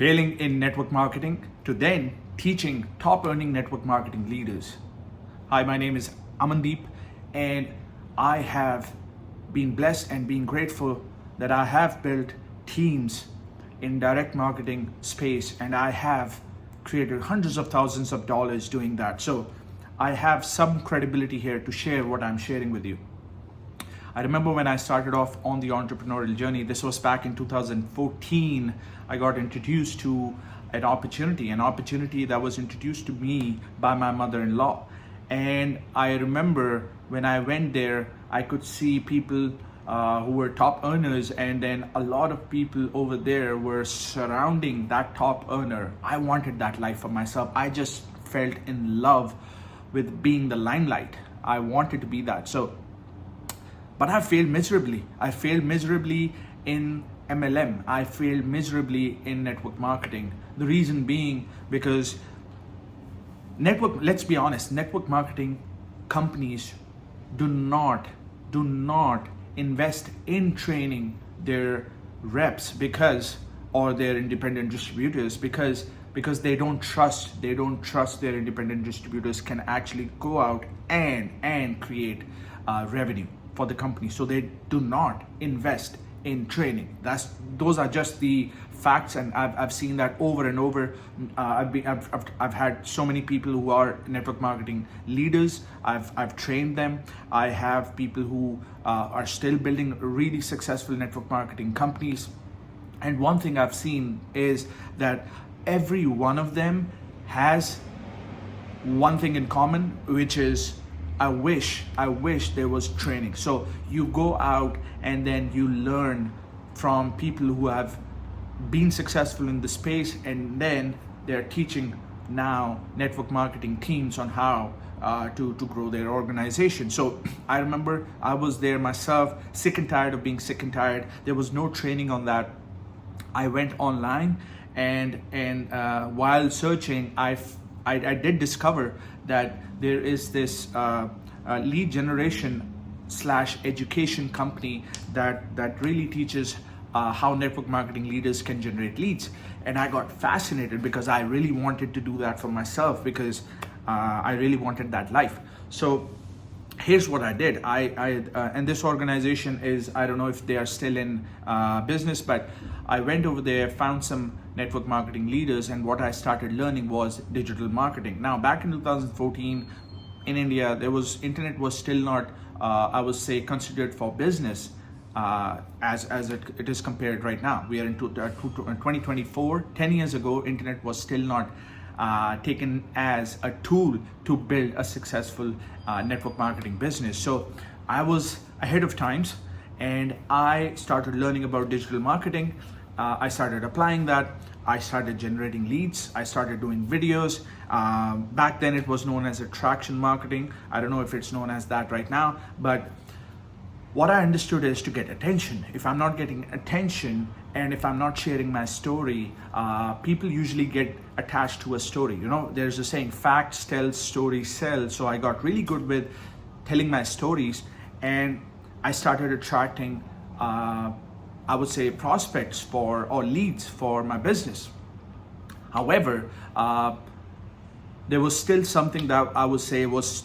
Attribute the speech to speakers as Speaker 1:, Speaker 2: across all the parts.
Speaker 1: failing in network marketing to then teaching top earning network marketing leaders. Hi, my name is Amandeep, and I have been blessed and been grateful that I have built teams in direct marketing space, and I have created hundreds of thousands of dollars doing that. So I have some credibility here to share what I'm sharing with you. I remember when I started off on the entrepreneurial journey, this was back in 2014, I got introduced to an opportunity that was introduced to me by my mother-in-law. And I remember when I went there, I could see people who were top earners, and then a lot of people over there were surrounding that top earner. I wanted that life for myself. I just felt in love with being the limelight. I wanted to be that. But I failed miserably. I failed miserably in MLM. I failed miserably in network marketing. The reason being because let's be honest, network marketing companies do not invest in training their reps or their independent distributors because they don't trust their independent distributors can actually go out and create revenue for the company. So they do not invest in training. Those are just the facts, and I've seen that over and over. I've had so many people who are network marketing leaders. I've trained them. I have people who are still building really successful network marketing companies. And one thing I've seen is that every one of them has one thing in common, which is I wish there was training. So you go out and then you learn from people who have been successful in the space, and then they're teaching now network marketing teams on how to grow their organization. So I remember I was there myself, sick and tired of being sick and tired. There was no training on that. I went online, and while searching, I did discover that there is this lead generation / education company that really teaches how network marketing leaders can generate leads. And I got fascinated because I really wanted to do that for myself, because I really wanted that life. So here's what I did. And this organization is, I don't know if they are still in business, but I went over there, found some network marketing leaders, and what I started learning was digital marketing. Now, back in 2014 in India, internet was still not, I would say, considered for business as it is compared right now. We are in 2024. 10 years ago, internet was still not taken as a tool to build a successful network marketing business. So I was ahead of times, and I started learning about digital marketing. I started applying that. I started generating leads. I started doing videos. Back then it was known as attraction marketing. I don't know if it's known as that right now, but what I understood is to get attention. If I'm not getting attention, and if I'm not sharing my story, people usually get attached to a story. You know, there's a saying, facts tell, stories sell. So I got really good with telling my stories, and I started attracting, I would say, prospects or leads for my business. However, there was still something that I would say was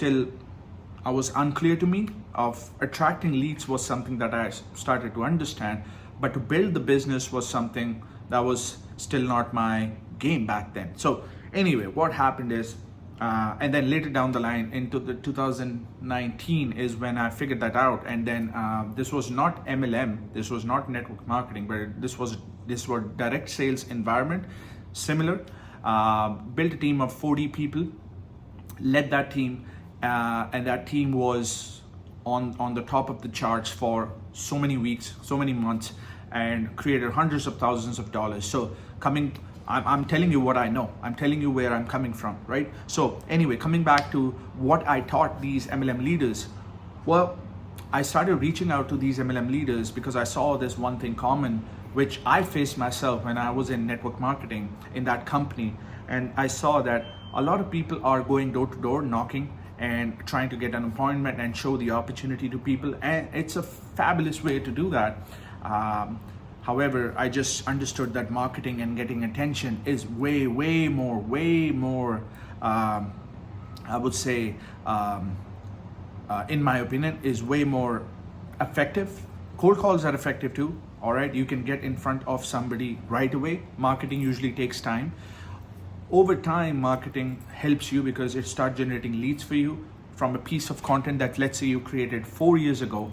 Speaker 1: unclear to me. Of attracting leads was something that I started to understand, but to build the business was something that was still not my game back then. So anyway, what happened is, and then later down the line into the 2019 is when I figured that out. And then this was not MLM, this was not network marketing, but this was direct sales environment, similar. Built a team of 40 people, led that team, and that team was on the top of the charts for so many weeks, so many months, and created hundreds of thousands of dollars. So I'm telling you what I know. I'm telling you where I'm coming from, right? So anyway, coming back to what I taught these MLM leaders. Well, I started reaching out to these MLM leaders because I saw this one thing common, which I faced myself when I was in network marketing in that company. And I saw that a lot of people are going door to door, knocking and trying to get an appointment and show the opportunity to people. And it's a fabulous way to do that. However, I just understood that marketing and getting attention is way more, I would say, in my opinion, is way more effective. Cold calls are effective too. All right, you can get in front of somebody right away. Marketing usually takes time. Over time, marketing helps you because it starts generating leads for you from a piece of content that, let's say, you created 4 years ago.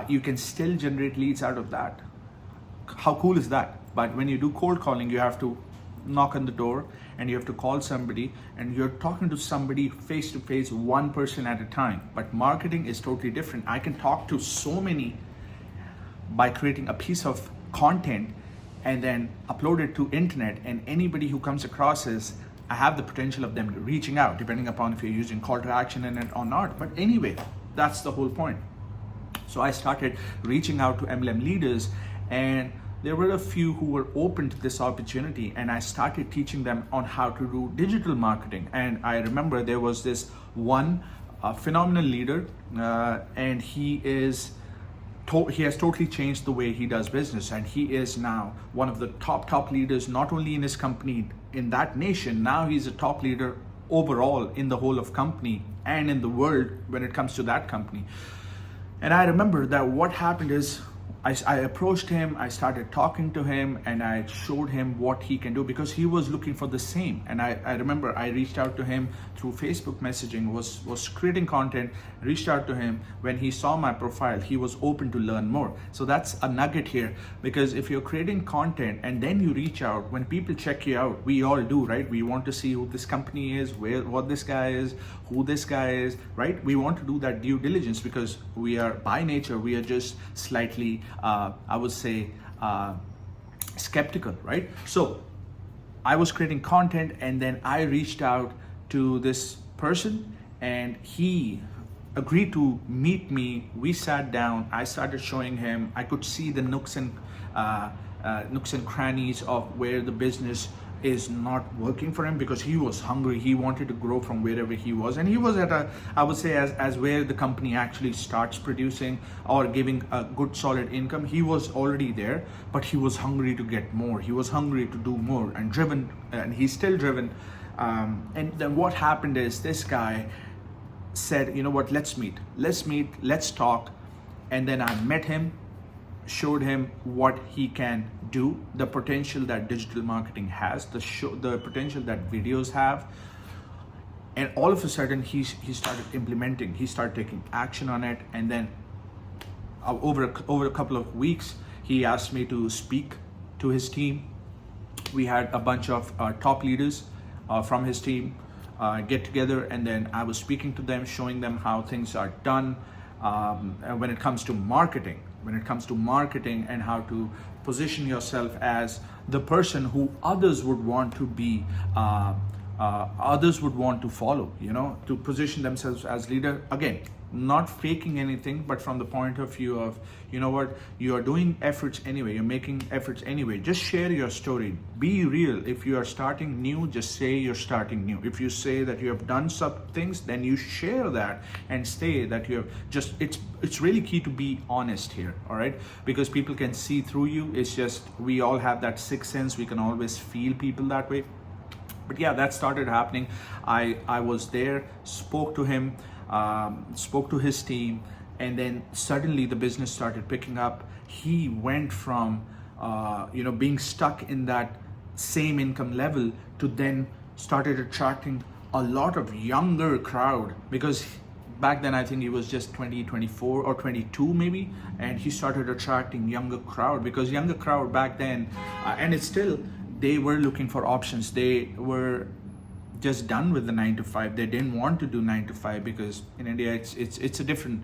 Speaker 1: You can still generate leads out of that. How cool is that? But when you do cold calling, you have to knock on the door and you have to call somebody, and you're talking to somebody face to face, one person at a time. But marketing is totally different. I can talk to so many by creating a piece of content and then upload it to internet, and anybody who comes across this, I have the potential of them reaching out, depending upon if you're using call to action in it or not. But anyway, that's the whole point. So I started reaching out to MLM leaders, and there were a few who were open to this opportunity, and I started teaching them on how to do digital marketing. And I remember there was this one phenomenal leader, and he has totally changed the way he does business, and he is now one of the top leaders, not only in his company in that nation. Now he's a top leader overall in the whole of company and in the world when it comes to that company. And I remember that what happened is I approached him, I started talking to him, and I showed him what he can do because he was looking for the same. And I remember I reached out to him through Facebook messaging, was creating content, reached out to him. When he saw my profile, he was open to learn more. So that's a nugget here, because if you're creating content and then you reach out, when people check you out, we all do, right? We want to see who this company is, what this guy is, who this guy is, right? We want to do that due diligence because we are, by nature, we are just slightly I would say skeptical, right? So I was creating content, and then I reached out to this person, and he agreed to meet me. We sat down, I started showing him, I could see the nooks and crannies of where the business is not working for him, because he was hungry. He wanted to grow from wherever he was, and he was at a, I would say, as where the company actually starts producing or giving a good solid income. He was already there, but he was hungry to get more. He was hungry to do more and driven, and he's still driven. And then what happened is this guy said, you know what, let's meet, let's talk. And then I met him, showed him what he can do, the potential that digital marketing has, the potential that videos have. And all of a sudden he started implementing, he started taking action on it. And then over a couple of weeks, he asked me to speak to his team. We had a bunch of top leaders from his team get together, and then I was speaking to them, showing them how things are done when it comes to marketing. And how to position yourself as the person who others would want to be, others would want to follow, to position themselves as leader. Again, not faking anything, but from the point of view of, you know what, you are doing efforts anyway, you're making efforts anyway. Just share your story. Be real. If you are starting new, just say you're starting new. If you say that you have done some things, then you share that and say that you have just, it's really key to be honest here, all right? Because people can see through you. It's just, we all have that sixth sense. We can always feel people that way. But yeah, that started happening. I was there, spoke to him, spoke to his team, and then suddenly the business started picking up. He went from being stuck in that same income level to then started attracting a lot of younger crowd, because back then I think he was just 24 or 22 maybe, and he started attracting younger crowd, because younger crowd back then, and it's still, they were looking for options. They were just done with the 9 to 5. They didn't want to do 9 to 5 because in India it's a different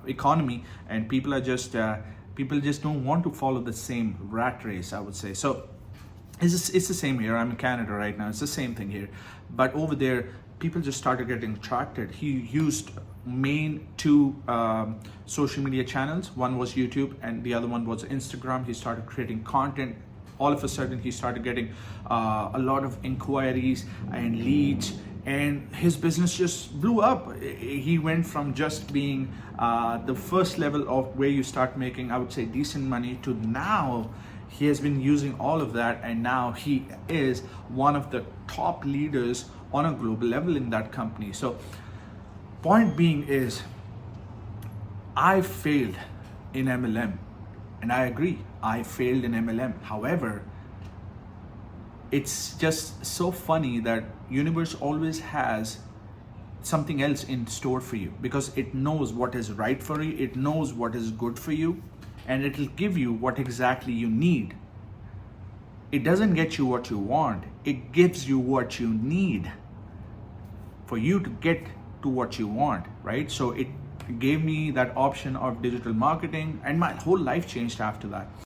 Speaker 1: economy, and people just don't want to follow the same rat race, I would say. So it's the same here. I'm in Canada right now. It's the same thing here, but over there people just started getting attracted. He used main two social media channels. One was YouTube and the other one was Instagram. He started creating content. All of a sudden he started getting a lot of inquiries and leads, and his business just blew up. He went from just being the first level of where you start making, I would say, decent money, to now he has been using all of that, and now he is one of the top leaders on a global level in that company. So point being is, I failed in MLM, and I agree, I failed in MLM. However, it's just so funny that universe always has something else in store for you, because it knows what is right for you, it knows what is good for you, and it'll give you what exactly you need. It doesn't get you what you want, it gives you what you need for you to get to what you want, right? So it gave me that option of digital marketing, and my whole life changed after that.